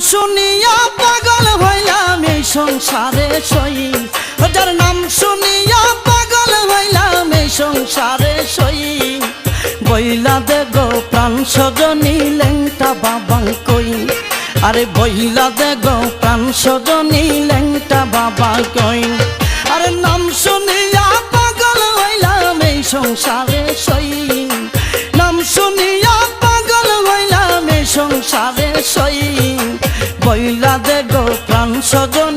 শুনিয়া পাগল হইলাম এই সংসারে সই, যার নাম শুনিয়া পাগল হইলাম এই সংসারে সই। বইলা দে গো প্রাণ সজনী লেংটা বাবা কই, আরে বইলা দে গো প্রাণ সজনী লেংটা বাবা কই। আরে নাম শুনিয়া পাগল হইলাম এই সংসারে সই, নাম শুনিয়া পাগল হইলাম এই সংসারে সই। বইলা দে গো প্রাণ সজনী